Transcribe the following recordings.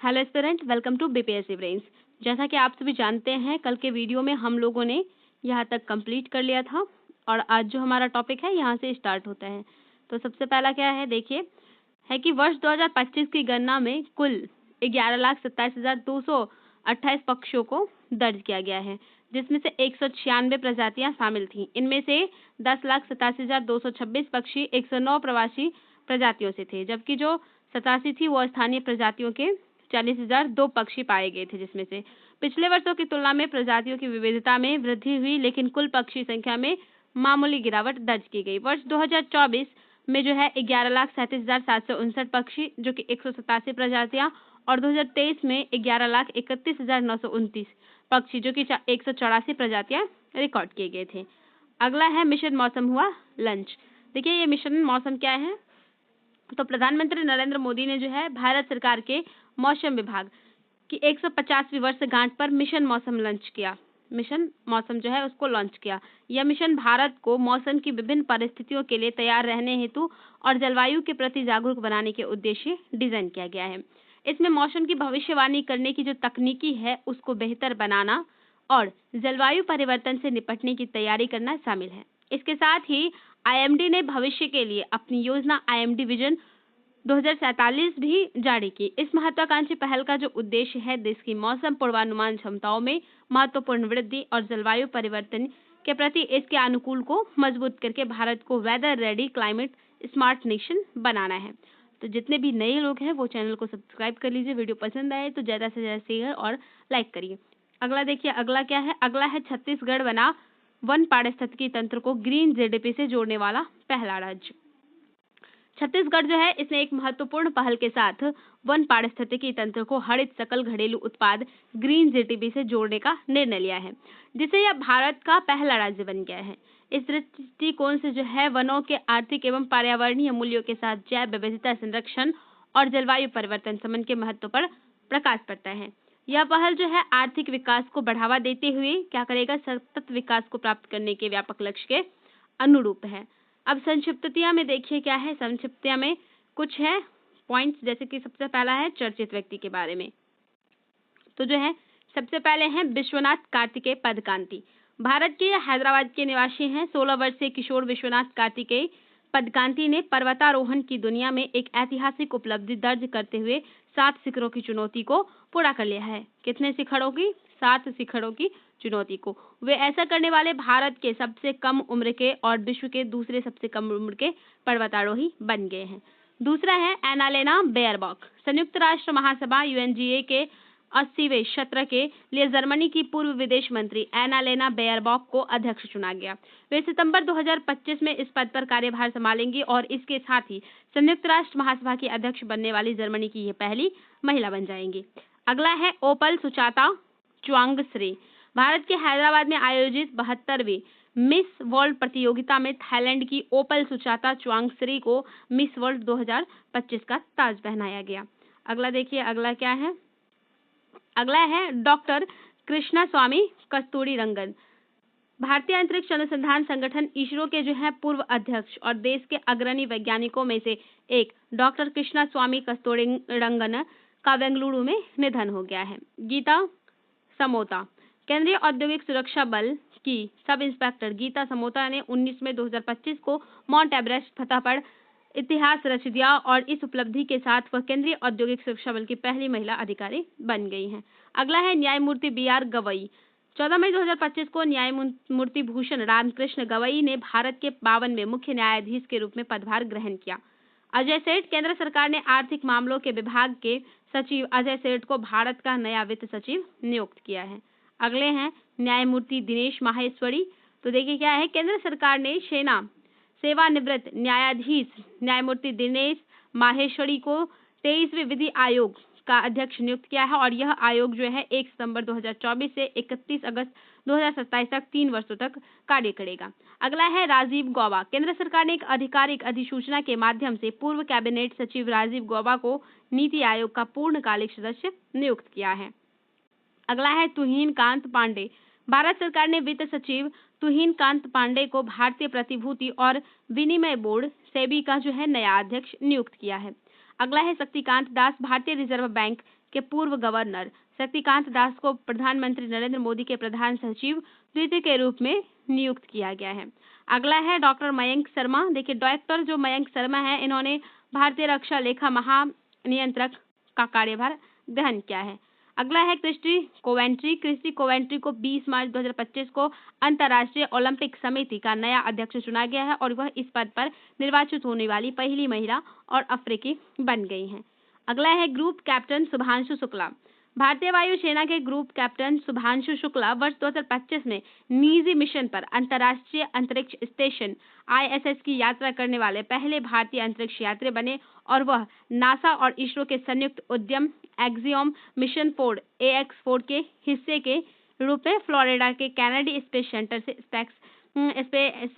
Hello student, welcome to BPSC brains. जैसा कि आप सभी जानते हैं, कल के वीडियो में हम लोगों ने यहाँ तक कंप्लीट कर लिया था और आज जो हमारा टॉपिक है यहाँ से स्टार्ट होता है। तो सबसे पहला क्या है, देखिए, है कि वर्ष 2025 की गणना में कुल 11,27,228 पक्षियों को दर्ज किया गया है, जिसमें से 196 प्रजातियां शामिल थीं। इनमें से 10,87,226 पक्षी 109 प्रवासी प्रजातियों से थे, जबकि जो 87 थी वो स्थानीय प्रजातियों के 40,002 पक्षी पाए गए थे, जिसमें से पिछले वर्षों की तुलना में प्रजातियों की विविधता में वृद्धि हुई, लेकिन कुल पक्षी संख्या में मामूली गिरावट दर्ज की गई। वर्ष 2024 में जो है 11,37,759 पक्षी, जो कि 187 प्रजातियां, और 2023 में 11,31,929 पक्षी, जो कि 184 प्रजातियां रिकॉर्ड किए गए थे। अगला है मिशन मौसम हुआ लंच। देखिए, ये मिशन मौसम क्या है, तो प्रधानमंत्री नरेंद्र मोदी ने जो है भारत सरकार के मौसम विभाग की 150वीं वर्षगांठ पर मिशन मौसम लॉन्च किया। मिशन मौसम जो है उसको लॉन्च किया। यह मिशन भारत को मौसम की विभिन्न परिस्थितियों के लिए तैयार रहने हेतु और जलवायु के प्रति जागरूक बनाने के उद्देश्य डिजाइन किया गया है। इसमें मौसम की भविष्यवाणी करने की जो तकनीकी है उसको बेहतर बनाना और जलवायु परिवर्तन से निपटने की तैयारी करना शामिल है। इसके साथ ही आईएमडी ने भविष्य के लिए अपनी योजना आईएमडी विजन 2047 भी जारी की। इस महत्वाकांक्षी पहल का जो उद्देश्य है, देश की मौसम पूर्वानुमान क्षमताओं में महत्वपूर्ण वृद्धि और जलवायु परिवर्तन के प्रति इसके अनुकूल को मजबूत करके भारत को weather ready climate smart nation बनाना है। तो जितने भी नए लोग हैं वो चैनल को सब्सक्राइब कर लीजिए। वीडियो पसंद आए तो ज्यादा से ज्यादा शेयर और लाइक करिए। अगला देखिए, अगला क्या है, अगला है छत्तीसगढ़ बना वन पारिस्थितिकी तंत्र को ग्रीन जीडीपी से जोड़ने वाला पहला राज्य। छत्तीसगढ़ जो है इसने एक महत्वपूर्ण पहल के साथ वन पारिस्थितिकी तंत्र को हरित सकल घरेलू उत्पाद ग्रीन जीडीपी से जोड़ने का निर्णय लिया है, जिससे यह भारत का पहला राज्य बन गया है। इस दृष्टिकोण से जो है वनों के आर्थिक एवं पर्यावरणीय मूल्यों के साथ जैव विविधता संरक्षण और जलवायु परिवर्तन संबंध के महत्व पर प्रकाश पड़ता है। यह पहल जो है आर्थिक विकास को बढ़ावा देते हुए क्या करेगा, सतत विकास को प्राप्त करने के व्यापक लक्ष्य के अनुरूप है। अब संक्षिप्ततिया में देखिए क्या है, संक्षिप्ततिया में कुछ है पॉइंट्स, जैसे कि सबसे पहला है चर्चित व्यक्ति के बारे में। तो जो है सबसे पहले हैं विश्वनाथ कार्तिकेय पदकांति। भारत के हैदराबाद के निवासी हैं। 16 वर्षीय किशोर विश्वनाथ कार्तिकेय पदकांति ने पर्वतारोहण की दुनिया में एक ऐतिहासिक उपलब्धि दर्ज करते हुए 7 शिखरों की चुनौती को पूरा कर लिया है। कितने शिखरों की? 7 शिखरों की चुनौती को। वे ऐसा करने वाले भारत के सबसे कम उम्र के और विश्व के दूसरे सबसे कम उम्र के पर्वतारोही बन गए हैं। दूसरा है एनालेना बेयरबॉक। संयुक्त राष्ट्र महासभा यूएनजीए के 80वें सत्र के लिए जर्मनी की पूर्व विदेश मंत्री एनालेना बेयरबॉक को अध्यक्ष चुना गया। वे सितंबर 2025 में इस पद पर कार्यभार संभालेंगी और इसके साथ ही संयुक्त राष्ट्र महासभा की अध्यक्ष बनने वाली जर्मनी की ये पहली महिला बन जाएंगी। अगला है ओपल सुचाता च्वांगश्री। भारत के हैदराबाद में आयोजित 72वीं मिस वर्ल्ड प्रतियोगिता में थाईलैंड की ओपल सुचाता च्वांगश्री को मिस वर्ल्ड 2025 का ताज पहनाया गया। अगला देखिए, अगला क्या है, अगला है डॉक्टर कृष्णा स्वामी कस्तूरीरंगन। भारतीय अंतरिक्ष अनुसंधान संगठन इसरो के जो है पूर्व अध्यक्ष और देश के अग्रणी वैज्ञानिकों में से एक डॉक्टर कृष्णा स्वामी कस्तूरीरंगन का बेंगलुरु में निधन हो गया है। गीता समोता। केंद्रीय औद्योगिक सुरक्षा बल की सब इंस्पेक्टर गीता समोता ने 19 मई 2025 को माउंट एवरेस्ट फतह पर इतिहास रच दिया और इस उपलब्धि के साथ वह केंद्रीय औद्योगिक सुरक्षा बल की पहली महिला अधिकारी बन गई हैं। अगला है न्यायमूर्ति बीआर गवई। 14 मई 2025 को न्यायमूर्ति भूषण रामकृष्ण गवई ने भारत के 52वें मुख्य न्यायाधीश के रूप में पदभार ग्रहण किया। अजय सेठ। केंद्र सरकार ने आर्थिक मामलों के विभाग के सचिव अजय सेठ को भारत का नया वित्त सचिव नियुक्त किया है। अगले हैं न्यायमूर्ति दिनेश माहेश्वरी। तो देखिए क्या है, केंद्र सरकार ने सेना सेवानिवृत्त न्यायाधीश न्यायमूर्ति दिनेश माहेश्वरी को 23वें विधि आयोग का अध्यक्ष नियुक्त किया है और यह आयोग जो है 1 सितंबर 2024 से 31 अगस्त 2027 तक 3 वर्षों तक कार्य करेगा। अगला है राजीव गौबा। केंद्र सरकार ने एक आधिकारिक अधिसूचना के माध्यम से पूर्व कैबिनेट सचिव राजीव गौबा को नीति आयोग का पूर्णकालिक सदस्य नियुक्त किया है। अगला है तुहिन कांत पांडे। भारत सरकार ने वित्त सचिव तुहिन कांत पांडे को भारतीय प्रतिभूति और विनिमय बोर्ड सेबी का जो है नया अध्यक्ष नियुक्त किया है। अगला है शक्तिकांत दास, भारतीय रिजर्व बैंक के पूर्व गवर्नर। शक्तिकांत दास को प्रधानमंत्री नरेंद्र मोदी के प्रधान सचिव द्वितीय के रूप में नियुक्त किया गया है। अगला है डॉक्टर मयंक शर्मा। देखिए, डॉक्टर जो मयंक शर्मा है, इन्होंने भारतीय रक्षा लेखा महानियंत्रक का कार्यभार ग्रहण किया है। अगला है क्रिस्टी कोवेंट्री। क्रिस्टी कोवेंट्री को 20 मार्च 2025 को अंतर्राष्ट्रीय ओलंपिक समिति का नया अध्यक्ष चुना गया है और वह इस पद पर निर्वाचित होने वाली पहली महिला और अफ्रीकी बन गई हैं। अगला है ग्रुप कैप्टन शुभांशु शुक्ला। भारतीय वायुसेना के ग्रुप कैप्टन शुभांशु शुक्ला वर्ष 2025 में निजी मिशन पर अंतर्राष्ट्रीय अंतरिक्ष स्टेशन ISS की यात्रा करने वाले पहले भारतीय अंतरिक्ष यात्री बने और वह नासा और इसरो के संयुक्त उद्यम एक्सियोम मिशन 4 AX4 के हिस्से के रूप में फ्लोरिडा के कैनेडी स्पेस सेंटर से स्पेस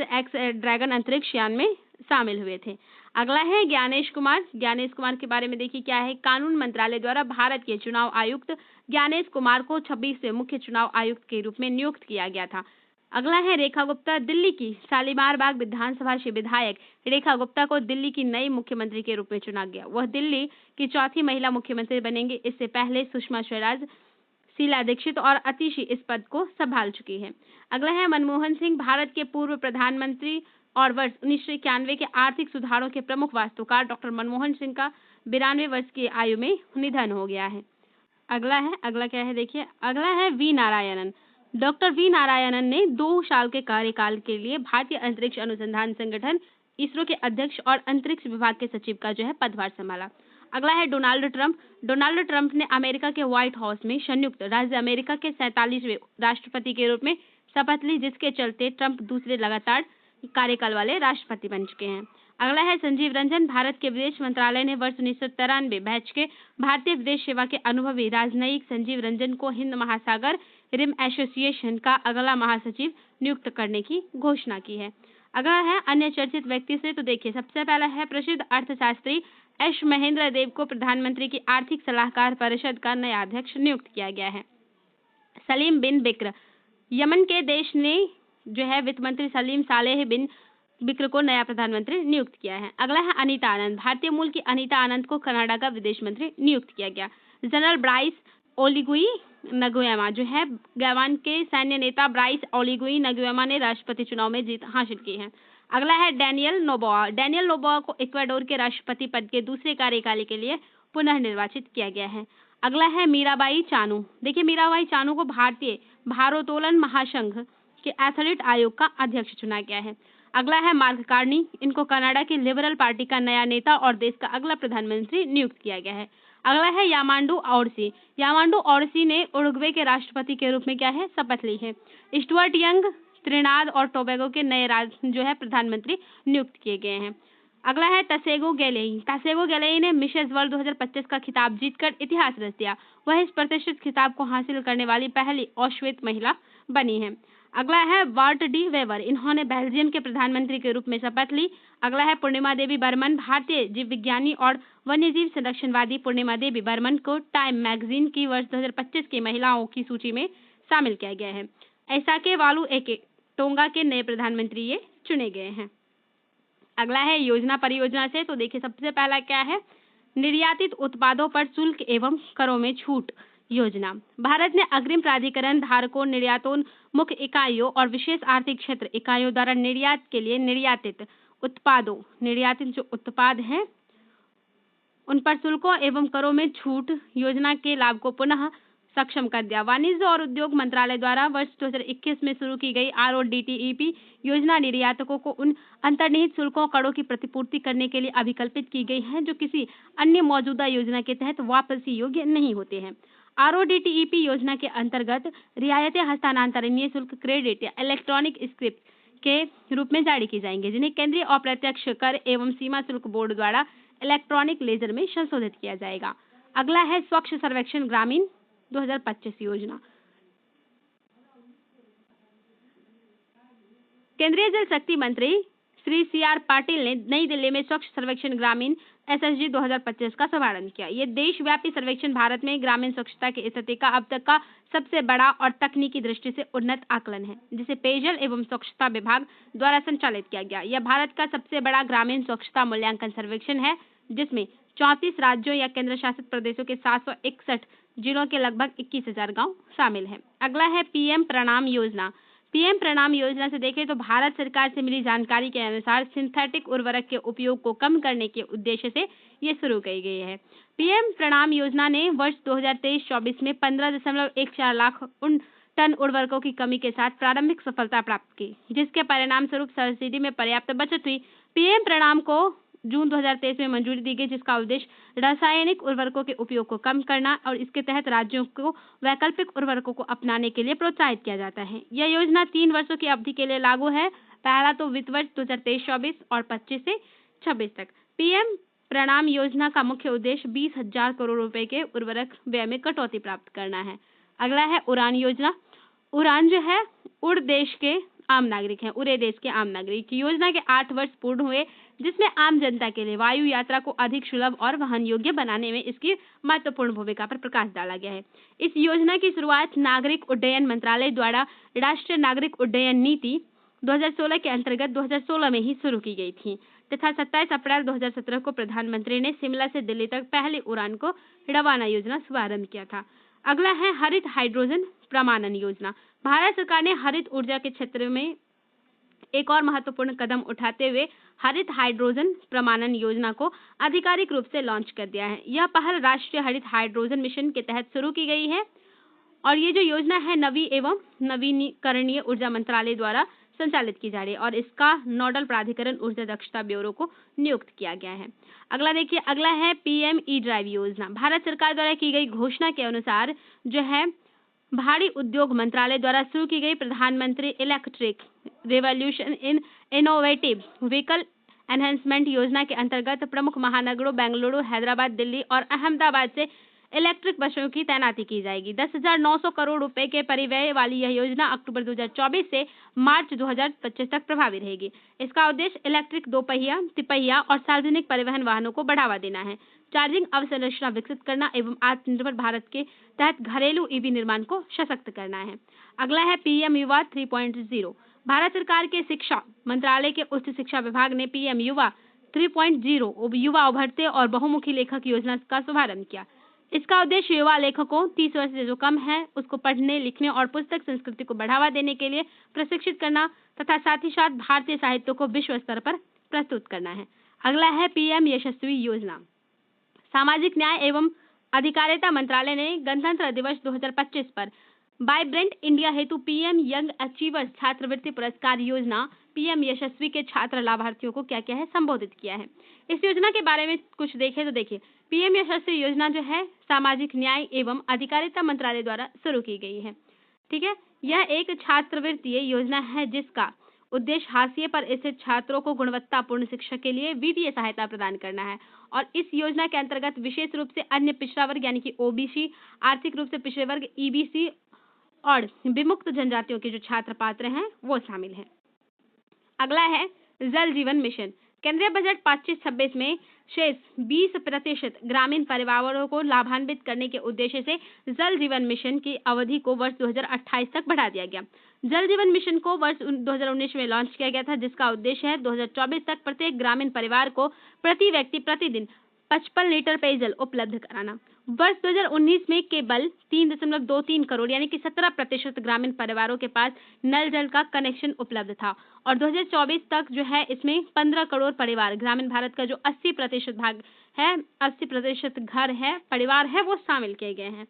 ड्रैगन अंतरिक्ष यान में शामिल हुए थे। अगला है ज्ञानेश कुमार। ज्ञानेश कुमार के बारे में देखिए क्या है। कानून मंत्रालय द्वारा भारत के चुनाव आयुक्त ज्ञानेश कुमार को 26वें मुख्य चुनाव आयुक्त के रूप में नियुक्त किया गया था। अगला है रेखा गुप्ता। दिल्ली की शालीमार बाग विधानसभा से विधायक रेखा गुप्ता को दिल्ली की नई मुख्यमंत्री के रूप में चुना गया। वह दिल्ली की चौथी महिला मुख्यमंत्री बनेंगे। इससे पहले सुषमा स्वराज, शीला दीक्षित और अतिशी इस पद को संभाल चुकी है। अगला है मनमोहन सिंह। भारत के पूर्व प्रधानमंत्री और वर्ष 1991 के आर्थिक सुधारों के प्रमुख वास्तुकार डॉक्टर मनमोहन सिंह का 92 वर्ष की आयु में निधन हो गया है। अगला क्या है देखिए। अगला है V Narayanan. Doctor V Narayanan ने 2 साल के कार्यकाल के लिए भारतीय अंतरिक्ष अनुसंधान संगठन इसरो के अध्यक्ष और अंतरिक्ष विभाग के सचिव का पदभार संभाला। अगला है डोनाल्ड ट्रंप। डोनाल्ड ट्रंप ने अमेरिका के व्हाइट हाउस में संयुक्त राज्य अमेरिका के 47वें राष्ट्रपति के रूप में शपथ ली, जिसके चलते ट्रंप दूसरे लगातार कार्यकाल वाले राष्ट्रपति बन चुके हैं। अगला है संजीव रंजन। भारत के विदेश मंत्रालय ने वर्ष 1993 बैच के भारतीय विदेश सेवा के अनुभवी राजनयिक संजीव रंजन को हिंद महासागर रिम एसोसिएशन का अगला महासचिव नियुक्त करने की घोषणा की है। अगला है अन्य चर्चित व्यक्ति से, तो देखिए सबसे पहला है प्रसिद्ध अर्थशास्त्री एस महेंद्र देव को प्रधानमंत्री की आर्थिक सलाहकार परिषद का नया अध्यक्ष नियुक्त किया गया है। सलीम बिन बिक्र। यमन के देश ने वित्त मंत्री सलीम सालेह बिन बिक्र को नया प्रधानमंत्री नियुक्त किया है। अगला है अनीता आनंद। भारतीय मूल की अनीता आनंद को कनाडा का विदेश मंत्री नियुक्त किया गया। जनरल ब्राइस ओलिगुई नगुएमा गयावान के सैन्य नेता ब्राइस ओलिगुई नगुएमा ने राष्ट्रपति चुनाव में जीत हासिल की है। अगला है डैनियल नोबोआ। डैनियल नोबोआ को इक्वाडोर के राष्ट्रपति पद के दूसरे कार्यकाल के लिए पुनः निर्वाचित किया गया है। अगला है मीराबाई चानू। देखिए मीराबाई चानू को भारतीय भारोत्तोलन महासंघ के एथलीट आयोग का अध्यक्ष चुना गया है। अगला है मार्क कार्नी। इनको कनाडा की लिबरल पार्टी का नया नेता और देश का अगला प्रधानमंत्री नियुक्त किया गया है। अगला है यामांडू औरसी। यामांडू औरसी ने उरुग्वे के राष्ट्रपति के रूप में शपथ ली है। स्टुअर्ट यंग त्रिनाद और टोबैगो के नए प्रधानमंत्री नियुक्त किए गए हैं। अगला है तसेगो गैलेई। तसेगो गैलेई ने मिसेस वर्ल्ड 2025 का खिताब जीतकर इतिहास रच दिया। वह इस प्रतिष्ठित खिताब को हासिल करने वाली पहली ऑस्ट्रेलियाई महिला बनी है। अगला है वार्ट डी वेवर। इन्होंने बेल्जियम के प्रधानमंत्री के रूप में शपथ ली। अगला है पूर्णिमा देवी बर्मन। भारतीय जीव विज्ञानी और वन्यजीव संरक्षणवादी पूर्णिमा देवी बर्मन को टाइम मैगजीन की वर्ष 2025 की महिलाओं की सूची में शामिल किया गया है। ऐसाके वालू एके टोंगा के नए प्रधानमंत्री ये चुने गए हैं। अगला है योजना परियोजना से, तो देखिए सबसे पहला क्या है, निर्यातित उत्पादों पर शुल्क एवं करों में छूट योजना। भारत ने अग्रिम प्राधिकरण धारकों, निर्यातोन्मुख इकाइयों और विशेष आर्थिक क्षेत्र इकाइयों द्वारा निर्यात के लिए निर्यातित जो उत्पाद हैं उन पर शुल्कों एवं करों में छूट योजना के लाभ को पुनः सक्षम कर दिया। वाणिज्य और उद्योग मंत्रालय द्वारा वर्ष 2021 में शुरू की गई RODTEP योजना निर्यातकों को उन अंतर्निहित शुल्कों करों की प्रतिपूर्ति करने के लिए अभिकल्पित की गई है जो किसी अन्य मौजूदा योजना के तहत वापसी योग्य नहीं होते हैं। RODTEP योजना के अंतर्गत रियायतें हस्तांतरणीय शुल्क क्रेडिट या इलेक्ट्रॉनिक स्क्रिप्ट के रूप में जारी की जाएंगे, जिन्हें केंद्रीय अप्रत्यक्ष कर एवं सीमा शुल्क बोर्ड द्वारा इलेक्ट्रॉनिक लेजर में संशोधित किया जाएगा। अगला है स्वच्छ सर्वेक्षण ग्रामीण 2025 योजना। केंद्रीय जल शक्ति मंत्री श्री CR पाटिल ने नई दिल्ली में स्वच्छ सर्वेक्षण ग्रामीण SSG 2025 का शुभारंभ किया। ये देशव्यापी सर्वेक्षण भारत में ग्रामीण स्वच्छता की स्थिति का अब तक का सबसे बड़ा और तकनीकी दृष्टि से उन्नत आकलन है, जिसे पेयजल एवं स्वच्छता विभाग द्वारा संचालित किया गया। यह भारत का सबसे बड़ा ग्रामीण स्वच्छता मूल्यांकन सर्वेक्षण है, जिसमें 34 राज्यों या केंद्र शासित प्रदेशों के 761 जिलों के लगभग 21,000 गांव शामिल हैं। अगला है पीएम प्रणाम योजना। पीएम प्रणाम योजना से देखें तो भारत सरकार से मिली जानकारी के अनुसार सिंथेटिक उर्वरक के उपयोग को कम करने के उद्देश्य से ये शुरू की गई है। पीएम प्रणाम योजना ने वर्ष 2023-24 में 15.14 लाख टन उर्वरकों की कमी के साथ प्रारंभिक सफलता प्राप्त की, जिसके परिणाम स्वरूप सब्सिडी में पर्याप्त बचत हुई। पीएम प्रणाम को जून 2023 में मंजूरी दी गई, जिसका उद्देश्य रासायनिक उर्वरकों के उपयोग को कम करना और इसके तहत राज्यों को वैकल्पिक उर्वरकों को अपनाने के लिए प्रोत्साहित किया जाता है। यह योजना 3 वर्षों की अवधि के लिए लागू है। पहला तो वित्त वर्ष 2023-24 और 25 से 26 तक। पीएम प्रणाम योजना का मुख्य उद्देश्य 20,000 करोड़ रुपए के उर्वरक व्यय में कटौती प्राप्त करना है। अगला है उड़ान योजना। उड़ान जो है उड़े देश के आम नागरिक योजना के 8 वर्ष पूर्ण हुए, जिसमें आम जनता के लिए वायु यात्रा को अधिक सुलभ और वहन योग्य बनाने में इसकी महत्वपूर्ण भूमिका पर प्रकाश डाला गया है। इस योजना की शुरुआत नागरिक उड्डयन मंत्रालय द्वारा राष्ट्रीय नागरिक उड्डयन नीति 2016 के अंतर्गत 2016 में ही शुरू की गई थी तथा 27 अप्रैल 2017 को प्रधानमंत्री ने शिमला से दिल्ली तक पहली उड़ान को रवाना योजना शुभारंभ किया था। अगला है हरित हाइड्रोजन प्रमाणन योजना। भारत सरकार ने हरित ऊर्जा के क्षेत्र में एक और महत्वपूर्ण कदम उठाते हुए हरित हाइड्रोजन प्रमाणन योजना को आधिकारिक रूप से लॉन्च कर दिया है। यह पहल राष्ट्रीय हरित हाइड्रोजन मिशन के तहत शुरू की गई है और ये जो योजना है नवी एवं नवीकरणीय ऊर्जा मंत्रालय द्वारा संचालित की जा रही है और इसका नोडल प्राधिकरण ऊर्जा दक्षता ब्यूरो को नियुक्त किया गया है। अगला देखिए, अगला है पीएम ई ड्राइव योजना। भारत सरकार द्वारा की गई घोषणा के अनुसार जो है भारी उद्योग मंत्रालय द्वारा शुरू की गई प्रधानमंत्री electric revolution in innovative vehicle enhancement योजना के अंतर्गत प्रमुख महानगरों बेंगलुरु, हैदराबाद, दिल्ली और अहमदाबाद से इलेक्ट्रिक बसों की तैनाती की जाएगी। 10,900 करोड़ रुपए के परिव्यय वाली यह योजना अक्टूबर 2024 से मार्च 2025 तक प्रभावी रहेगी। इसका उद्देश्य इलेक्ट्रिक दोपहिया, तिपहिया और सार्वजनिक परिवहन वाहनों को बढ़ावा देना है, चार्जिंग अवसंरचना विकसित करना एवं आत्मनिर्भर भारत के तहत घरेलू ईवी निर्माण को सशक्त करना है। अगला है पीएम युवा 3.0। भारत सरकार के शिक्षा मंत्रालय के उच्च शिक्षा विभाग ने पीएम युवा 3.0 युवा उभरते और बहुमुखी लेखक योजना का शुभारंभ किया। इसका उद्देश्य युवा लेखकों 30 वर्ष से जो कम है उसको पढ़ने, लिखने और पुस्तक संस्कृति को बढ़ावा देने के लिए प्रशिक्षित करना तथा साथ ही साथ भारतीय साहित्य को विश्व स्तर पर प्रस्तुत करना है। अगला है पीएम यशस्वी योजना। सामाजिक न्याय एवं अधिकारिता मंत्रालय ने गणतंत्र दिवस 2025 पर वाइब्रेंट इंडिया हेतु पीएम यंग अचीवर्स छात्रवृत्ति पुरस्कार योजना पीएम यशस्वी के छात्र लाभार्थियों को क्या क्या है संबोधित किया है। इस योजना के बारे में कुछ देखें तो देखिए, पीएम यशस्वी योजना जो है सामाजिक न्याय एवं अधिकारिता मंत्रालय द्वारा शुरू की गई है। ठीक है, यह एक छात्रवृत्ति योजना है जिसका उद्देश्य हाशिए पर स्थित छात्रों को गुणवत्तापूर्ण शिक्षा के लिए वित्तीय सहायता प्रदान करना है और इस योजना के अंतर्गत विशेष रूप से अन्य पिछड़ा वर्ग यानी कि ओबीसी, आर्थिक रूप से पिछड़े वर्ग ईबीसी और विमुक्त जनजातियों के जो छात्र पात्र हैं वो शामिल हैं। अगला है जल जीवन मिशन। केंद्रीय बजट 25-26 में शेष 20% ग्रामीण परिवारों को लाभान्वित करने के उद्देश्य से जल जीवन मिशन की अवधि को वर्ष 2028 तक बढ़ा दिया गया। जल जीवन मिशन को वर्ष 2019 में लॉन्च किया गया था, जिसका उद्देश्य है 2024 तक प्रत्येक ग्रामीण परिवार को प्रति व्यक्ति प्रतिदिन 55 लीटर पेयजल उपलब्ध कराना। वर्ष 2019 में केवल 3.23 करोड़ यानी कि 17% ग्रामीण परिवारों के पास नल जल का कनेक्शन उपलब्ध था और 2024 तक जो है इसमें 15 करोड़ परिवार, ग्रामीण भारत का जो 80% भाग है, 80% घर है, परिवार है, वो शामिल किए गए हैं।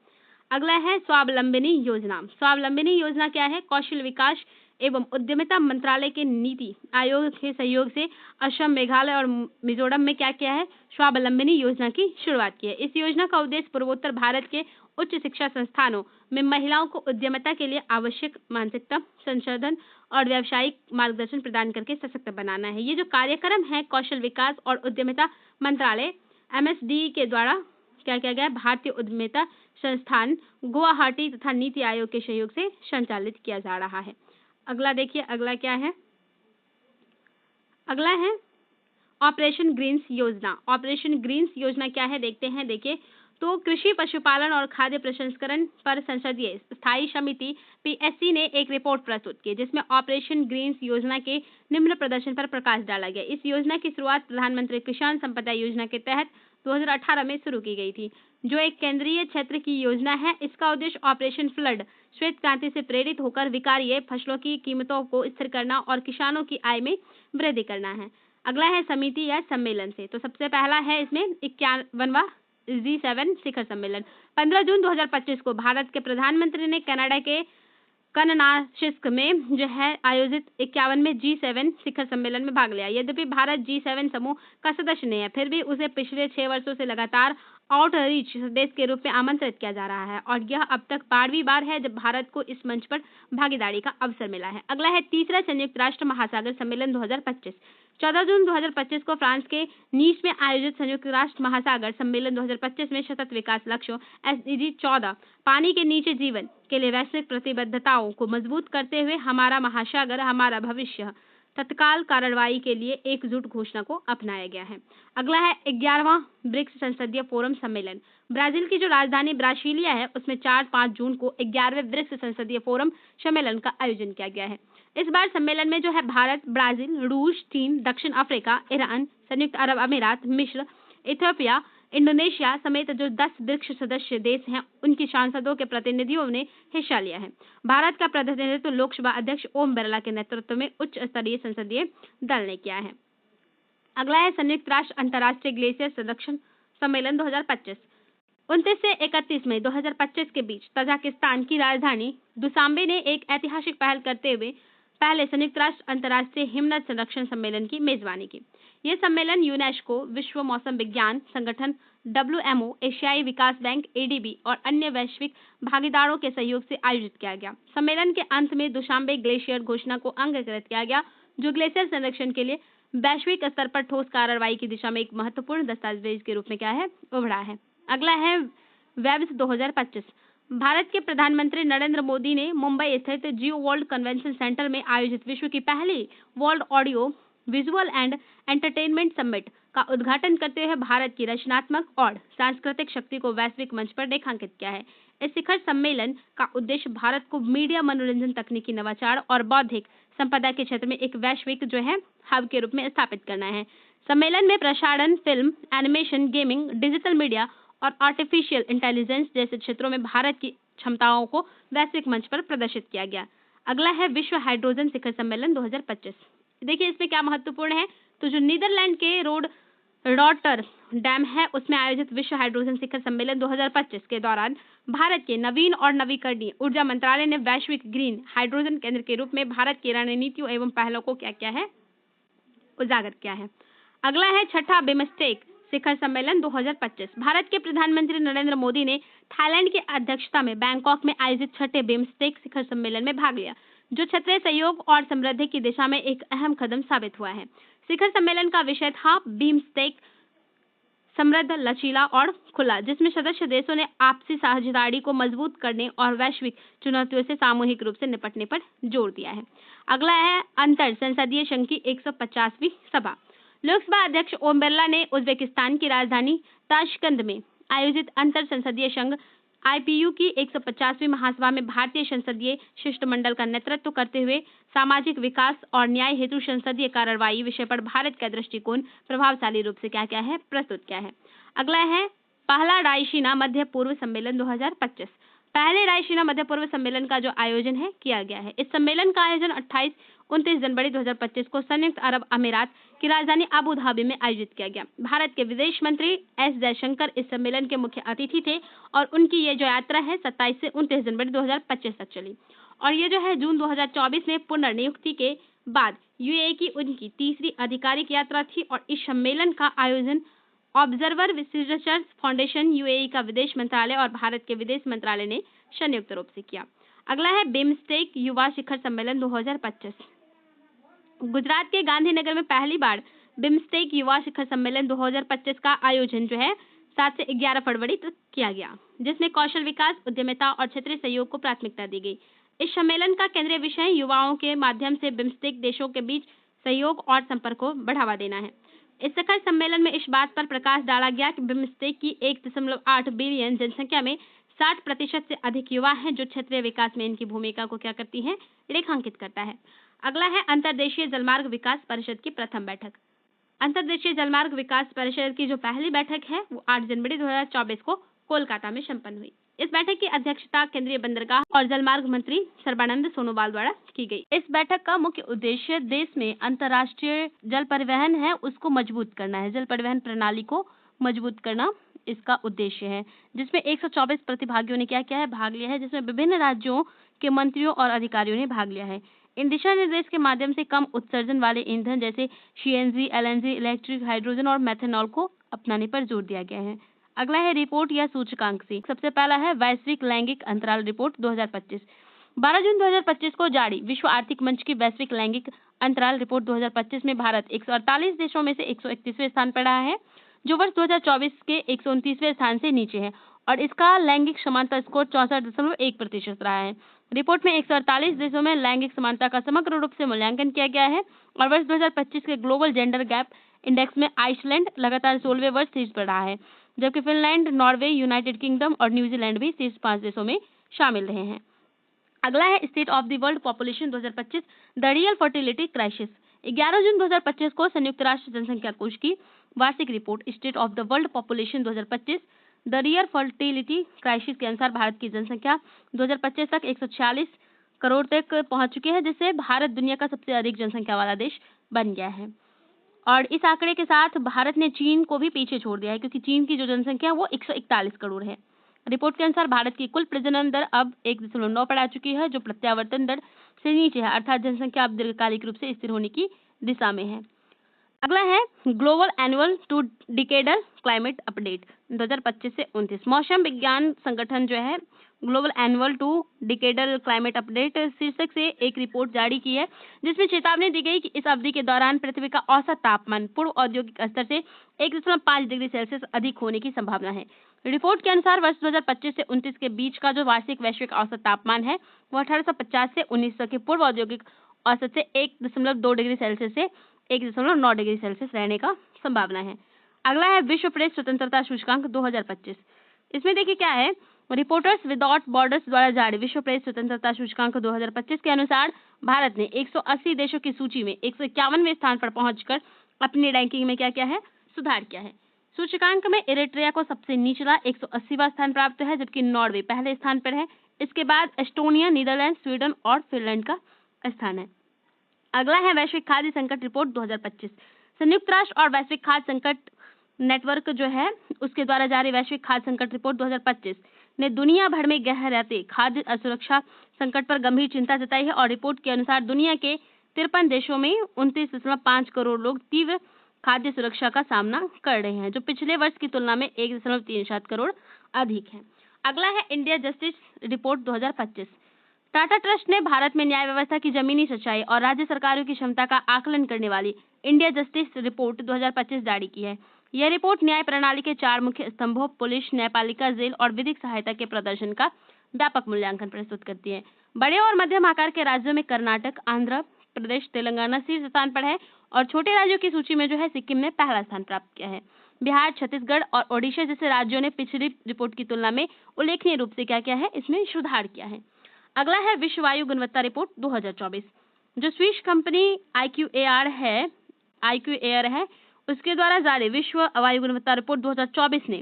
अगला है स्वावलंबिनी योजना। स्वावलंबिनी योजना क्या है? कौशल विकास एवं उद्यमिता मंत्रालय के नीति आयोग के सहयोग से असम, मेघालय और मिजोरम में क्या किया है? स्वावलंबिनी योजना की शुरुआत की है। इस योजना का उद्देश्य पूर्वोत्तर भारत के उच्च शिक्षा संस्थानों में महिलाओं को उद्यमिता के लिए आवश्यक मानसिकता संशोधन और व्यावसायिक मार्गदर्शन प्रदान करके सशक्त बनाना है। ये जो कार्यक्रम है कौशल विकास और उद्यमिता मंत्रालय MSDE के द्वारा क्या किया गया? भारतीय उद्यमिता संस्थान गुवाहाटी तथा नीति आयोग के सहयोग से संचालित किया जा रहा है। अगला देखिए, अगला क्या है? अगला है ऑपरेशन ग्रीन्स योजना। ऑपरेशन ग्रीन्स योजना क्या है देखते हैं। देखिए तो कृषि, पशुपालन और खाद्य प्रसंस्करण पर संसदीय स्थायी समिति PSC ने एक रिपोर्ट प्रस्तुत की जिसमें ऑपरेशन ग्रीन्स योजना के निम्न प्रदर्शन पर प्रकाश डाला गया। इस योजना की शुरुआत प्रधानमंत्री किसान संपदा योजना के तहत 2018 में शुरू की गई थी, जो एक केंद्रीय क्षेत्र की योजना है। इसका उद्देश्य ऑपरेशन फ्लड श्वेत क्रांति से प्रेरित होकर विकारीय फसलों की कीमतों को स्थिर करना और किसानों की आय में वृद्धि करना है। अगला है समिति या सम्मेलन से। तो सबसे पहला है इसमें 51वां G7 शिखर सम्मेलन। 15 जून 2025 को भारत के प्रधानमंत्री ने कनाडा के कननाशिस्क में जो है आयोजित 51वें G7 शिखर सम्मेलन में भाग लिया। यद्यपि भारत G7 समूह का सदस्य नहीं है, फिर भी उसे पिछले 6 वर्षों से लगातार आउटरीच सदस्य के रूप में आमंत्रित किया जा रहा है और यह अब तक 12वीं बार है जब भारत को इस मंच पर भागीदारी का अवसर मिला है। अगला है तीसरा संयुक्त राष्ट्र महासागर सम्मेलन 2025। 14 जून 2025 को फ्रांस के नीस में आयोजित संयुक्त राष्ट्र महासागर सम्मेलन 2025 में सतत विकास लक्ष्यों SDG 14 पानी के नीचे जीवन के लिए वैश्विक प्रतिबद्धताओं को मजबूत करते हुए हमारा महासागर हमारा भविष्य तत्काल कार्रवाई के लिए एकजुट घोषणा को अपनाया गया है। अगला है 11वां ब्रिक्स संसदीय फोरम सम्मेलन। ब्राजील की जो राजधानी ब्रासिलिया है उसमें 4-5 जून को 11वें ब्रिक्स संसदीय फोरम सम्मेलन का आयोजन किया गया है। इस बार सम्मेलन में जो है भारत, ब्राजील, रूस, चीन, दक्षिण अफ्रीका, ईरान, संयुक्त अरब अमीरात, मिस्र, इथियोपिया, इंडोनेशिया समेत जो 10 ब्रिक्स सदस्य देश हैं उनकी सांसदों के प्रतिनिधियों ने हिस्सा लिया है। भारत का प्रतिनिधित्व लोकसभा अध्यक्ष ओम बिरला के नेतृत्व में उच्च स्तरीय संसदीय दल ने किया है। अगला है संयुक्त राष्ट्र अंतर्राष्ट्रीय ग्लेशियर संरक्षण सम्मेलन 2025। 29 से 31 मई 2025 के बीच तजाकिस्तान की राजधानी दुशांबे ने एक ऐतिहासिक पहल करते हुए पहले संयुक्त राष्ट्र अंतर्राष्ट्रीय हिमनद संरक्षण सम्मेलन की मेजबानी की। यह सम्मेलन यूनेस्को, विश्व मौसम विज्ञान संगठन WMO, एशियाई विकास बैंक ADB और अन्य वैश्विक भागीदारों के सहयोग से आयोजित किया गया। सम्मेलन के अंत में दुशांबे ग्लेशियर घोषणा को अंगीकृत किया गया, जो ग्लेशियर संरक्षण के लिए वैश्विक स्तर पर ठोस कार्रवाई की दिशा में एक महत्वपूर्ण दस्तावेज के रूप में क्या है उभरा है। अगला है वेब्स 2025। भारत के प्रधानमंत्री नरेंद्र मोदी ने मुंबई स्थित जियो वर्ल्ड कन्वेंशन सेंटर में आयोजित विश्व की पहली world audio visual and entertainment summit का उद्घाटन करते हुए भारत की रचनात्मक और सांस्कृतिक शक्ति को वैश्विक मंच पर रेखांकित किया है। इस शिखर सम्मेलन का उद्देश्य भारत को मीडिया, मनोरंजन, तकनीकी नवाचार और बौद्धिक संपदा के क्षेत्र में एक वैश्विक जो है हब के रूप में स्थापित करना है। सम्मेलन में प्रसारण, film, animation, gaming, digital media और आर्टिफिशियल इंटेलिजेंस जैसे क्षेत्रों में भारत की क्षमताओं को वैश्विक मंच पर प्रदर्शित किया गया। अगला है विश्व हाइड्रोजन शिखर सम्मेलन 2025। देखिए इसमें क्या महत्वपूर्ण है, तो जो नीदरलैंड के रोटर डैम है उसमें आयोजित विश्व हाइड्रोजन शिखर सम्मेलन 2025 के दौरान भारत के नवीन और नवीकरणीय ऊर्जा मंत्रालय ने वैश्विक ग्रीन हाइड्रोजन केंद्र के रूप में भारत की रणनीतियों एवं पहलों को क्या किया है, उजागर किया है। अगला है छठा बिमस्टेक शिखर सम्मेलन 2025। भारत के प्रधानमंत्री नरेंद्र मोदी ने थाईलैंड की अध्यक्षता में बैंकॉक में आयोजित छठे बिमस्टेक शिखर सम्मेलन में भाग लिया, जो क्षेत्रीय सहयोग और समृद्धि की दिशा में एक अहम कदम साबित हुआ है। शिखर सम्मेलन का विषय था बिमस्टेक समृद्ध, लचीला और खुला, जिसमें सदस्य देशों ने आपसी साझेदारी को मजबूत करने और वैश्विक चुनौतियों से सामूहिक रूप से निपटने पर जोर दिया है। अगला है अंतर संसदीय संघ की 150वीं सभा। लोकसभा अध्यक्ष ओम बिरला ने उज्बेकिस्तान की राजधानी ताशकंद में आयोजित अंतर संसदीय संघ IPU की 150वीं महासभा में भारतीय संसदीय शिष्टमंडल का नेतृत्व करते हुए सामाजिक विकास और न्याय हेतु संसदीय कार्रवाई विषय पर भारत का दृष्टिकोण प्रभावशाली रूप से क्या है प्रस्तुत किया है। अगला है पहला रायसीना मध्य पूर्व सम्मेलन 2025। पहले रायसीना मध्य पूर्व सम्मेलन का जो आयोजन है किया गया है। इस सम्मेलन का आयोजन 28-29 जनवरी 2025 को संयुक्त अरब अमीरात की राजधानी अबू धाबी में आयोजित किया गया। भारत के विदेश मंत्री S जयशंकर इस सम्मेलन के मुख्य अतिथि थे और उनकी ये जो यात्रा है 27 से 29 जनवरी 2025 तक चली और ये जो है जून 2024 में पुनर्नियुक्ति के बाद UAE की उनकी तीसरी आधिकारिक यात्रा थी और इस सम्मेलन का आयोजन ऑब्जर्वर रिसर्च फाउंडेशन, UAE का विदेश मंत्रालय और भारत के विदेश मंत्रालय ने संयुक्त रूप से किया। अगला है बिमस्टेक युवा शिखर सम्मेलन 2025। गुजरात के गांधीनगर में पहली बार बिमस्टेक युवा शिखर सम्मेलन 2025 का आयोजन जो है 7 से 11 फरवरी तक किया गया, जिसमें कौशल विकास, उद्यमिता और क्षेत्रीय सहयोग को प्राथमिकता दी गई। इस सम्मेलन का केंद्रीय विषय युवाओं के माध्यम से बिमस्टेक देशों के बीच सहयोग और संपर्क को बढ़ावा देना है। इस शिखर सम्मेलन में इस बात पर प्रकाश डाला गया कि बिमस्टेक की 1.8 बिलियन जनसंख्या में 60% से अधिक युवा हैं, जो क्षेत्रीय विकास में इनकी भूमिका को क्या करती है, रेखांकित करता है। अगला है अंतर्देशीय जलमार्ग विकास परिषद की प्रथम बैठक। अंतर्देशीय जलमार्ग विकास परिषद की जो पहली बैठक है वो 8 जनवरी 2024 को कोलकाता में संपन्न हुई। इस बैठक की अध्यक्षता केंद्रीय बंदरगाह और जलमार्ग मंत्री सर्बानंद सोनोवाल द्वारा की गई। इस बैठक का मुख्य उद्देश्य देश में अंतर्राष्ट्रीय जल परिवहन है उसको मजबूत करना है। जल परिवहन प्रणाली को मजबूत करना इसका उद्देश्य है, जिसमें 124 प्रतिभागियों ने क्या किया है, भाग लिया है, जिसमें विभिन्न राज्यों के मंत्रियों और अधिकारियों ने भाग लिया है। इन दिशा निर्देश के माध्यम से कम उत्सर्जन वाले ईंधन जैसे सीएनजी, एलएनजी, इलेक्ट्रिक हाइड्रोजन और मेथनॉल को अपनाने पर जोर दिया गया है। अगला है रिपोर्ट या सूचकांक से। सबसे पहला है वैश्विक लैंगिक अंतराल रिपोर्ट 2025। 12 जून 2025 को जारी विश्व आर्थिक मंच की वैश्विक लैंगिक अंतराल रिपोर्ट 2025 में भारत 148 देशों में से 131वें स्थान पर रहा है, जो वर्ष 2024 के 129वें स्थान से नीचे है और इसका लैंगिक समानता स्कोर 64.1% रहा है। रिपोर्ट में 148 देशों में लैंगिक समानता का समग्र रूप से मूल्यांकन किया गया है और वर्ष 2025 के ग्लोबल जेंडर गैप इंडेक्स में आइसलैंड लगातार 16वें वर्ष शीर्ष पर रहा है, जबकि फिनलैंड, नॉर्वे, यूनाइटेड किंगडम और न्यूजीलैंड भी शीर्ष 5 देशों में शामिल रहे हैं। अगला है state of the world population 2025 the real fertility crisis. 11 जून 2025 को संयुक्त राष्ट्र जनसंख्या कोष की वार्षिक report state of the world population 2025 the real fertility crisis के अनुसार भारत की जनसंख्या 2025 तक 146 करोड़ तक पहुंच चुकी है, जिससे भारत दुनिया का सबसे अधिक जनसंख्या वाला देश बन गया है। और इस आंकड़े के साथ भारत ने चीन को भी पीछे छोड़ दिया है, क्योंकि चीन की जो जनसंख्या वो 141 करोड़ है। रिपोर्ट के अनुसार भारत की कुल प्रजनन दर अब 1.9 पर आ चुकी है, जो प्रत्यावर्तन दर से नीचे है, अर्थात जनसंख्या अब दीर्घकालिक रूप से स्थिर होने की दिशा में है। अगला है global annual to decadal climate update 2025 से 29। मौसम विज्ञान संगठन जो है global annual to decadal climate update शीर्षक से एक रिपोर्ट जारी की है, जिसमें चेतावनी दी गई कि इस अवधि के दौरान पृथ्वी का औसत तापमान पूर्व औद्योगिक स्तर से 1.5 डिग्री सेल्सियस अधिक होने की संभावना है। रिपोर्ट के अनुसार वर्ष 2025 से 29 के बीच का जो वार्षिक वैश्विक औसत तापमान है वो 1850 से 1900 के पूर्व औद्योगिक औसत से 1.2 डिग्री सेल्सियस से 1.9 डिग्री सेल्सियस रहने का संभावना है। अगला है विश्व प्रेस स्वतंत्रता सूचकांक 2025। इसमें देखिए क्या है, रिपोर्टर्स विदाउट बॉर्डर्स द्वारा जारी विश्व प्रेस स्वतंत्रता सूचकांक 2025 के अनुसार भारत ने 180 देशों की सूची में 151वें स्थान पर पहुंचकर अपनी रैंकिंग में क्या किया है, सुधार किया है। सूचकांक में इरिट्रिया को सबसे निचला 180वां स्थान प्राप्त है, जबकि नॉर्वे पहले स्थान पर है। इसके बाद एस्टोनिया, नीदरलैंड, स्वीडन और फिनलैंड का स्थान है। अगला है वैश्विक खाद्य संकट रिपोर्ट 2025। संयुक्त राष्ट्र और वैश्विक खाद्य संकट नेटवर्क जो है उसके द्वारा जारी वैश्विक खाद्य संकट रिपोर्ट 2025 ने दुनिया भर में गहराते खाद्य असुरक्षा संकट पर गंभीर चिंता जताई है और रिपोर्ट के अनुसार दुनिया के 53 देशों में 29.5 करोड़ लोग तीव्र खाद्य सुरक्षा का सामना कर रहे हैं, जो पिछले वर्ष की तुलना में 1.37 करोड़ अधिक है। अगला है India justice report 2025। Tata trust ने भारत में न्याय व्यवस्था की जमीनी सच्चाई और राज्य सरकारों की क्षमता का आकलन करने वाली इंडिया जस्टिस रिपोर्ट 2025 जारी की है। यह रिपोर्ट न्याय प्रणाली के 4 मुख्य स्तंभों पुलिस, न्यायपालिका, जेल और विधिक सहायता के प्रदर्शन का व्यापक मूल्यांकन प्रस्तुत करती है। बड़े और मध्यम आकार के राज्यों में कर्नाटक, आंध्र प्रदेश, तेलंगाना शीर्ष स्थान पर है और छोटे राज्यों की सूची में जो है सिक्किम ने पहला स्थान प्राप्त किया है। बिहार, छत्तीसगढ़ और ओडिशा जैसे राज्यों ने पिछली रिपोर्ट की तुलना में उल्लेखनीय रूप से क्या किया है, इसमें सुधार किया है। अगला है विश्व वायु गुणवत्ता रिपोर्ट 2024, जो स्विस कंपनी IQAir है उसके द्वारा जारी विश्व वायु गुणवत्ता रिपोर्ट 2024 ने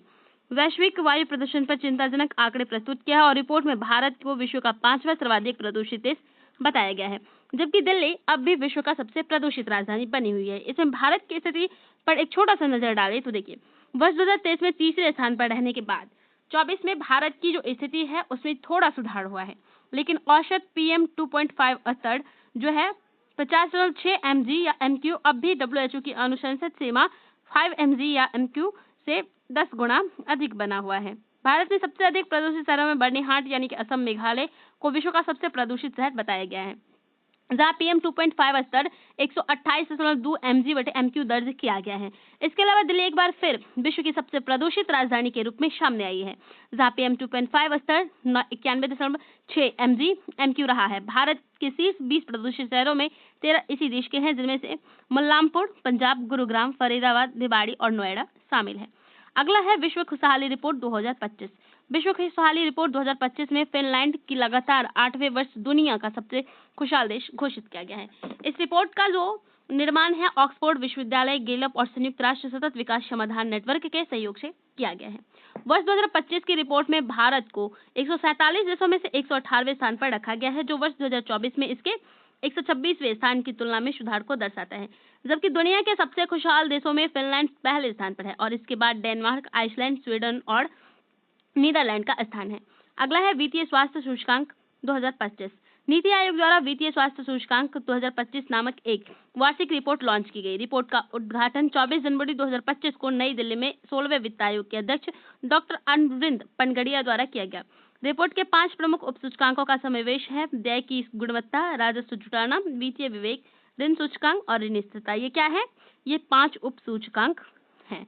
वैश्विक वायु प्रदूषण पर चिंताजनक आंकड़े प्रस्तुत किया है और रिपोर्ट में भारत को विश्व का 5वां सर्वाधिक प्रदूषित देश बताया गया है, जबकि दिल्ली अब भी विश्व का सबसे प्रदूषित राजधानी बनी हुई है। इसमें भारत की स्थिति पर एक छोटा सा नजर डालें तो देखिए, वर्ष 2023 में तीसरे स्थान पर रहने के बाद 24 में भारत की जो स्थिति है उसमें थोड़ा सुधार हुआ है, लेकिन औसत PM 2.5 स्तर जो है 50.6 mg या MQ अब भी WHO की अनुशंसित सीमा 5 mg या MQ से 10 गुना अधिक बना हुआ है। भारत में सबसे अधिक प्रदूषित शहरों में बर्निहाट यानी कि असम, मेघालय को विश्व का सबसे प्रदूषित शहर बताया गया है, जहाँ PM 2.5 स्तर 128.2 mg/MQ दर्ज किया गया है। इसके अलावा दिल्ली एक बार फिर विश्व की सबसे प्रदूषित राजधानी के रूप में सामने आई है, जहाँ PM 2.5 स्तर 91.6 mg/MQ रहा है। भारत के शीर्ष 20 प्रदूषित शहरों में 13 इसी देश के हैं, जिनमें से मुल्लामपुर, पंजाब, गुरुग्राम, फरीदाबाद, भिवाड़ी और नोएडा शामिल है। अगला है विश्व खुशहाली रिपोर्ट 2025। विश्व खुशहाली रिपोर्ट 2025 में फिनलैंड की लगातार 8वें वर्ष दुनिया का सबसे खुशहाल देश घोषित किया गया है। इस रिपोर्ट का जो निर्माण है ऑक्सफोर्ड विश्वविद्यालय, गैलप और संयुक्त राष्ट्र सतत विकास समाधान नेटवर्क के सहयोग से किया गया है। वर्ष 2025 की रिपोर्ट में भारत को 147 देशों में से 118वें स्थान पर रखा गया है, जो वर्ष 2024 में इसके 126वें स्थान की तुलना में सुधार को दर्शाता है। जबकि दुनिया के सबसे खुशहाल देशों में फिनलैंड पहले स्थान पर है और इसके बाद डेनमार्क, आइसलैंड, स्वीडन और नीदरलैंड का स्थान है। अगला है वित्तीय स्वास्थ्य सूचकांक 2025। नीति आयोग द्वारा वित्तीय स्वास्थ्य सूचकांक 2025 नामक एक वार्षिक रिपोर्ट लॉन्च की गई। रिपोर्ट का उद्घाटन 24 जनवरी 2025 को नई दिल्ली में 16वें वित्त आयोग के अध्यक्ष डॉक्टर अरविंद पनगड़िया द्वारा किया गया। रिपोर्ट के 5 प्रमुख उपसूचकांकों का समावेश है: व्यय की गुणवत्ता, राजस्व जुटाना, वित्तीय विवेक, ऋण सूचकांक और ऋण स्थिरता। ये क्या है? ये 5 उपसूचकांक हैं।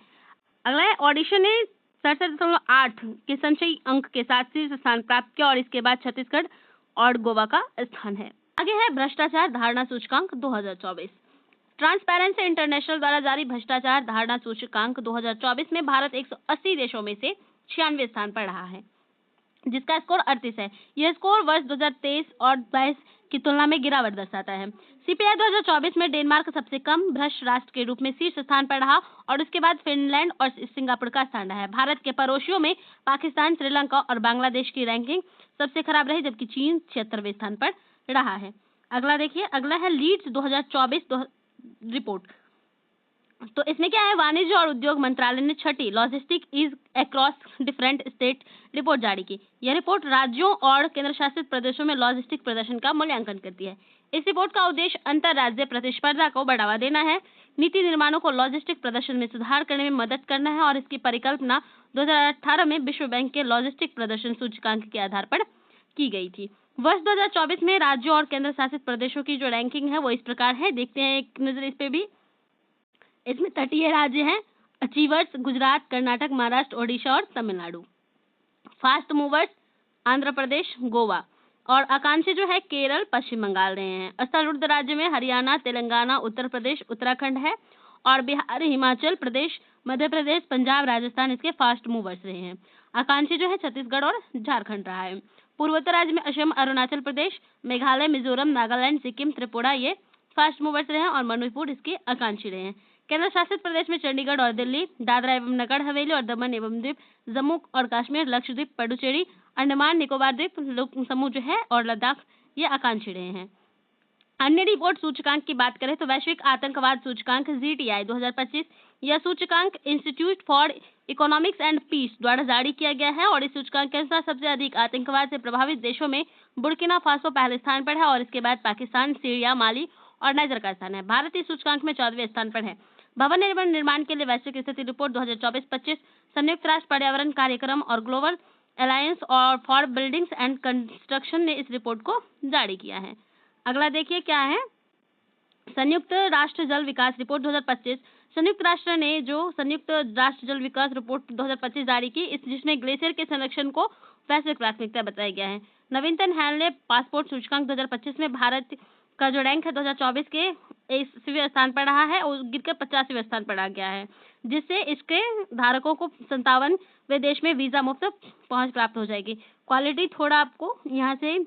अगला है ओडिशा ने 67.8 के संचयी अंक के साथ शीर्ष स्थान प्राप्त किया और इसके बाद छत्तीसगढ़ और गोवा का स्थान है। आगे है भ्रष्टाचार धारणा सूचकांक 2024। ट्रांसपेरेंसी इंटरनेशनल द्वारा जारी भ्रष्टाचार धारणा सूचकांक 2024 में भारत 180 देशों में से 96वें स्थान पर रहा है, जिसका स्कोर 38 है। यह स्कोर वर्ष 2023 और 22 की तुलना में गिरावट दर्शाता है। सीपीआई 2024 में डेनमार्क सबसे कम भ्रष्ट राष्ट्र के रूप में शीर्ष स्थान पर रहा और उसके बाद फिनलैंड और सिंगापुर का स्थान रहा है। भारत के पड़ोसियों में पाकिस्तान, श्रीलंका और बांग्लादेश की रैंकिंग सबसे खराब रही, जबकि चीन 76वें स्थान पर रहा है। अगला देखिए, अगला है लीड्स 2024 रिपोर्ट। तो इसमें क्या है? वाणिज्य और उद्योग मंत्रालय ने छठी logistic is across different state report जारी की। यह रिपोर्ट राज्यों और केंद्र शासित प्रदेशों में लॉजिस्टिक प्रदर्शन का मूल्यांकन करती है। इस रिपोर्ट का उद्देश्य अंतरराज्यीय प्रतिस्पर्धा को बढ़ावा देना है, नीति निर्माणों को लॉजिस्टिक प्रदर्शन में सुधार करने में मदद करना है और इसकी परिकल्पना 2018 में विश्व बैंक के लॉजिस्टिक प्रदर्शन सूचकांक के आधार पर की गई थी। वर्ष 2024 में राज्यों और केंद्र शासित प्रदेशों की जो रैंकिंग है वो इस प्रकार है। देखते हैं एक नजर इस पे भी। इसमें तटीय राज्य हैं अचीवर्स गुजरात, कर्नाटक, महाराष्ट्र, ओडिशा और तमिलनाडु। फास्ट मूवर्स आंध्र प्रदेश, गोवा और आकांक्षी जो है केरल, पश्चिम बंगाल रहे हैं। अष्टारूढ़ राज्य में हरियाणा, तेलंगाना, उत्तर प्रदेश, उत्तराखंड है और बिहार, हिमाचल प्रदेश, मध्य प्रदेश, पंजाब, राजस्थान इसके फास्ट मूवर्स रहे हैं। आकांक्षी जो है छत्तीसगढ़ और झारखंड रहा है। पूर्वोत्तर राज्य में असम, अरुणाचल प्रदेश, मेघालय, मिजोरम, नागालैंड, सिक्किम, त्रिपुरा ये फास्ट मूवर्स रहे हैं और मणिपुर इसके आकांक्षी रहे हैं। केंद्र शासित प्रदेश में चंडीगढ़ और दिल्ली, दादरा एवं नगर हवेली और दमन एवं दीव, जम्मू और कश्मीर, लक्षद्वीप, पुडुचेरी, अंडमान निकोबार द्वीप समूह जो है और लद्दाख ये आकांक्षी रहे हैं। अन्य रिपोर्ट सूचकांक की बात करें तो वैश्विक आतंकवाद सूचकांक जीटीआई 2025 यह सूचकांक institute for economics and peace द्वारा जारी किया गया है और इस सूचकांक के अनुसार सबसे अधिक आतंकवाद से प्रभावित देशों में बुर्किना फासो पहले स्थान पर है और इसके बाद पाकिस्तान, सीरिया, माली और नाइजर का स्थान है। भारत इस सूचकांक में 14वें स्थान पर है। भवन निर्माण के लिए वैश्विक स्थिति रिपोर्ट 2024-25 संयुक्त राष्ट्र पर्यावरण कार्यक्रम और ग्लोबल अलायंस और फॉर बिल्डिंग्स एंड कंस्ट्रक्शन ने इस रिपोर्ट को जारी किया है। अगला देखिए क्या है, संयुक्त राष्ट्र जल विकास रिपोर्ट 2025। संयुक्त राष्ट्र ने जो संयुक्त राष्ट्र जल विकास रिपोर्ट 2025 जारी की, जिसमें ग्लेशियर के संरक्षण को वैश्विक प्राथमिकता बताया गया है। नवीनतम हैले पासपोर्ट सूचकांक 2025 में भारत का जो रैंक है 2024 के 80वें स्थान पर रहा है और गिरकर 85वें स्थान पर आ गया है, जिससे इसके धारकों को 57वें देश में वीजा मुक्त पहुंच प्राप्त हो जाएगी। क्वालिटी थोड़ा आपको यहाँ से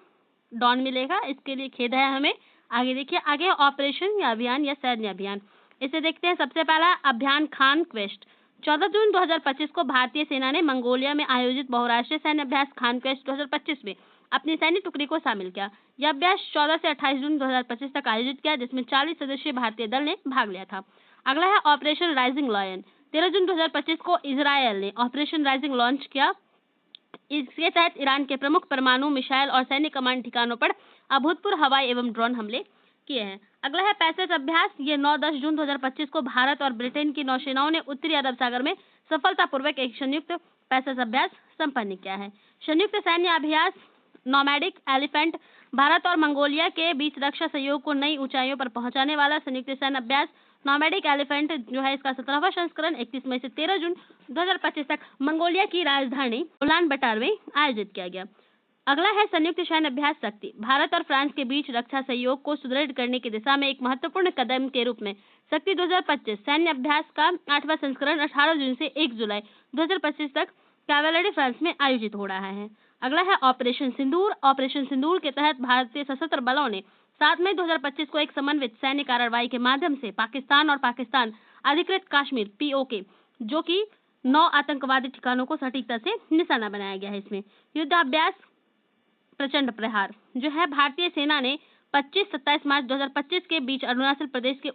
डाउन मिलेगा, इसके लिए खेद है हमें। आगे देखिए, आगे ऑपरेशन या अभियान या सैन्य अभियान, इसे देखते हैं। सबसे पहला अभियान खान क्वेस्ट। 14 जून 2025 को भारतीय सेना ने मंगोलिया में आयोजित बहुराष्ट्रीय सैन्य अभ्यास खान क्वेस्ट 2025 में अपनी सैन्य टुकड़ी को शामिल किया। यह अभ्यास 14 से 28 जून 2025 तक आयोजित किया, जिसमें 40 सदस्यीय भारतीय दल ने भाग लिया था। अगला है ऑपरेशन राइजिंग लायन। 13 जून 2025 को इजरायल ने ऑपरेशन राइजिंग लॉन्च किया। इसके तहत ईरान के प्रमुख परमाणु, मिसाइल और सैन्य कमांड ठिकानों पर अभूतपूर्व हवाई एवं ड्रोन हमले किए हैं। अगला है पैसेज अभ्यास। ये 9-10 जून 2025 को भारत और ब्रिटेन की नौसेनाओं ने उत्तरी अरब सागर में सफलतापूर्वक एक संयुक्त पैसेज अभ्यास संपन्न किया है। संयुक्त सैन्य अभ्यास नोमैडिक एलिफेंट भारत और मंगोलिया के बीच रक्षा सहयोग को नई ऊंचाइयों पर पहुंचाने वाला संयुक्त सैन्य अभ्यास नोमैडिक एलिफेंट जो है इसका 17वां संस्करण 31 मई से 13 जून 2025 तक मंगोलिया की राजधानी उलान बटार में आयोजित किया गया। अगला है संयुक्त सैन्य अभ्यास शक्ति। भारत और फ्रांस के बीच रक्षा सहयोग को सुदृढ़ करने की दिशा में एक महत्वपूर्ण कदम के रूप में शक्ति 2025 सैन्य अभ्यास का 8वां संस्करण 18 जून से 1 जुलाई 2025 तक कैवेलरी फ्रांस में आयोजित हो रहा है। अगला है ऑपरेशन सिंदूर। ऑपरेशन सिंदूर के तहत भारतीय सशस्त्र बलों ने 7 मई 2025 को एक समन्वित सैन्य कार्रवाई के माध्यम से पाकिस्तान और पाकिस्तान अधिकृत कश्मीर POK जो कि 9 आतंकवादी ठिकानों को सटीकता से निशाना बनाया गया है। इसमें युद्धाभ्यास प्रचंड प्रहार जो है, भारतीय सेना ने 25-27 मार्च 2025 के बीच अरुणाचल प्रदेश के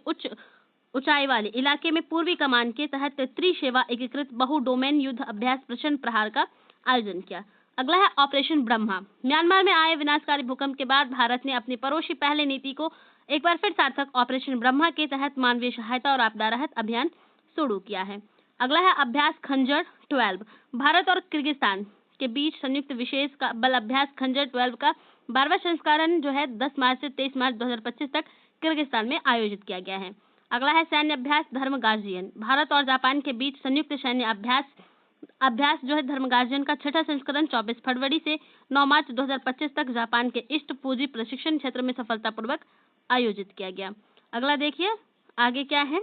ऊंचाई वाले इलाके में पूर्वी कमान के तहत त्रिसेवा एकीकृत बहु डोमेन युद्ध अभ्यास प्रचंड प्रहार का आयोजन किया। अगला है ऑपरेशन ब्रह्मा। म्यांमार में आए विनाशकारी भूकंप के बाद भारत ने अपनी पड़ोसी पहले नीति को एक बार फिर सार्थक ऑपरेशन ब्रह्मा के तहत मानवीय सहायता और आपदा राहत अभियान शुरू किया है। अगला है अभ्यास खंजर 12। भारत और किर्गिस्तान के बीच संयुक्त विशेष का बल अभ्यास खंजर 12 का 12वां संस्करण जो है 10 मार्च से 23 मार्च 2025 तक किर्गिस्तान में आयोजित किया गया है। अगला है सैन्य अभ्यास धर्म गार्जियन। भारत और जापान के बीच संयुक्त सैन्य अभ्यास जो है धर्म गार्जियन का 6वां संस्करण 24 फरवरी से 9 मार्च 2025 तक जापान के ईस्ट फूजी प्रशिक्षण क्षेत्र में सफलतापूर्वक आयोजित किया गया। अगला देखिए आगे क्या है।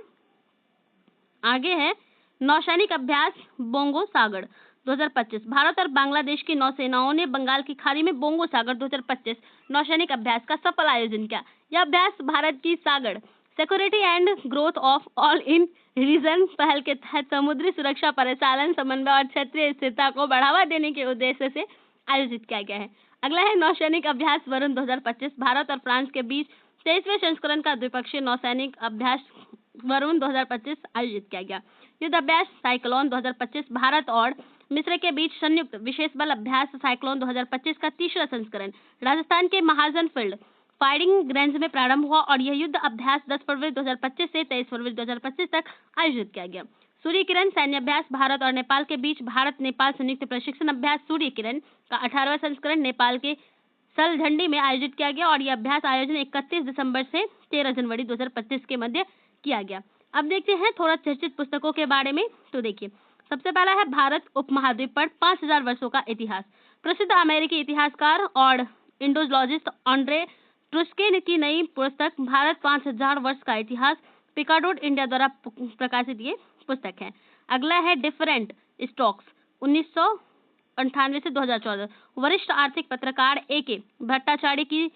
आगे है नौसैनिक अभ्यास बोंगो सागर 2025। भारत और बांग्लादेश की नौसेनाओं ने बंगाल की खाड़ी में बोंगो सागर 2025 नौसैनिक अभ्यास का सफल आयोजन किया। यह अभ्यास भारत की Sagar security and growth of all in region पहल के तहत समुद्री सुरक्षा, परिचालन, समन्वय और क्षेत्रीय स्थिरता को बढ़ावा देने के उद्देश्य से आयोजित किया गया है। अगला है नौसैनिक अभ्यास वरुण 2025। भारत और फ्रांस के बीच 23वें संस्करण का द्विपक्षीय नौसैनिक अभ्यास वरुण 2025 आयोजित किया गया। युद्ध अभ्यास साइक्लोन 2025। भारत और मिस्र के बीच संयुक्त विशेष बल अभ्यास साइक्लोन 2025 का 3रा संस्करण राजस्थान के महाजन फील्ड फायरिंग रेंज में प्रारंभ हुआ और यह युद्ध अभ्यास 10 फरवरी 2025 से 23 फरवरी 2025 तक आयोजित किया गया। सूर्य किरण सैन्य अभ्यास भारत और नेपाल के बीच भारत नेपाल संयुक्त प्रशिक्षण अभ्यास सूर्य किरण का 18वां संस्करण नेपाल के सलझंडी में आयोजित किया गया और यह अभ्यास आयोजन 31 दिसंबर से 13 जनवरी 2025 के मध्य किया गया। अब देखते हैं थोड़ा चर्चित पुस्तकों के बारे में। तो देखिए सबसे पहला है भारत उपमहाद्वीप पर 5000 वर्षों का इतिहास। प्रसिद्ध अमेरिकी इतिहासकार और इंडोलॉजिस्ट ऑन्ड्रे ट्रुस्किन की नई पुस्तक भारत 5000 वर्ष का इतिहास पिकाडोर इंडिया द्वारा प्रकाशित ये पुस्तक है। अगला है डिफरेंट स्टॉक्स 1998 से 2014। वरिष्ठ आर्थिक पत्रकार A.K. भट्टाचार्य की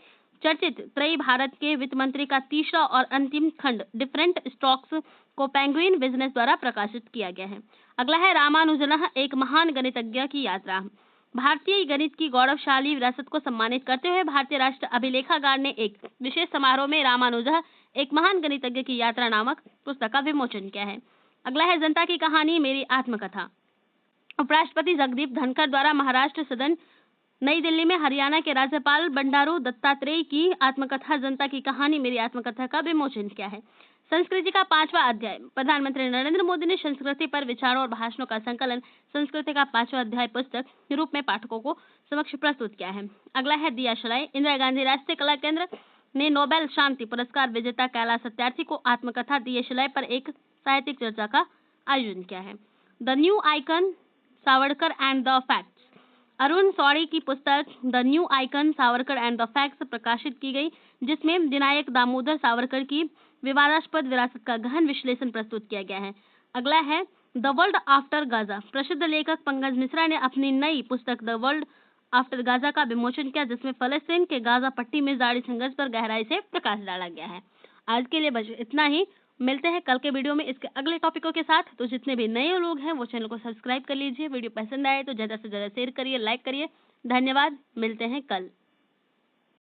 चर्चित त्रयी भारत के वित्त मंत्री का 3रा और अंतिम खंड डिफरेंट स्टॉक्स को पेंगुइन बिजनेस द्वारा प्रकाशित किया गया है। अगला है रामानुजन एक महान गणितज्ञ की यात्रा। भारतीय गणित की गौरवशाली विरासत को सम्मानित करते हुए भारतीय राष्ट्र अभिलेखागार ने एक विशेष समारोह में रामानुजन एक महान गणितज्ञ की यात्रा नामक पुस्तक का विमोचन किया है। अगला है जनता की कहानी मेरी आत्मकथा। उपराष्ट्रपति जगदीप धनखड़ द्वारा महाराष्ट्र सदन नई दिल्ली में हरियाणा के राज्यपाल बंडारू दत्तात्रेय की आत्मकथा जनता की कहानी मेरी आत्मकथा का विमोचन किया है। संस्कृति का 5वां अध्याय। प्रधानमंत्री नरेंद्र मोदी ने संस्कृति पर विचारों और भाषणों का संकलन संस्कृति का 5वां अध्याय पुस्तक के रूप में पाठकों को समक्ष प्रस्तुत किया है। अगला है दिया शलाई। इंदिरा गांधी राष्ट्रीय कला केंद्र ने नोबेल शांति पुरस्कार विजेता कैलाश सत्यार्थी को आत्मकथा दिया शलाई पर एक साहित्यिक चर्चा का आयोजन किया है। The new icon Savarkar and the facts. Arun Shourie की पुस्तक the new icon Savarkar and the facts प्रकाशित की गई, जिसमें विनायक दामोदर सावरकर की विवादास्पद विरासत का गहन विश्लेषण प्रस्तुत किया गया है। अगला है द वर्ल्ड आफ्टर गाजा। प्रसिद्ध लेखक पंकज मिश्रा ने अपनी नई पुस्तक द वर्ल्ड आफ्टर गाजा का विमोचन किया, जिसमें फलस्तीन के गाजा पट्टी में जारी संघर्ष पर गहराई से प्रकाश डाला गया है। आज के लिए बस इतना ही। मिलते हैं कल के वीडियो में इसके अगले टॉपिकों के साथ। तो जितने भी नए लोग हैं वो चैनल को सब्सक्राइब कर लीजिए। वीडियो पसंद आए तो ज़्यादा से ज़्यादा शेयर करिए, लाइक करिए। धन्यवाद। मिलते हैं कल।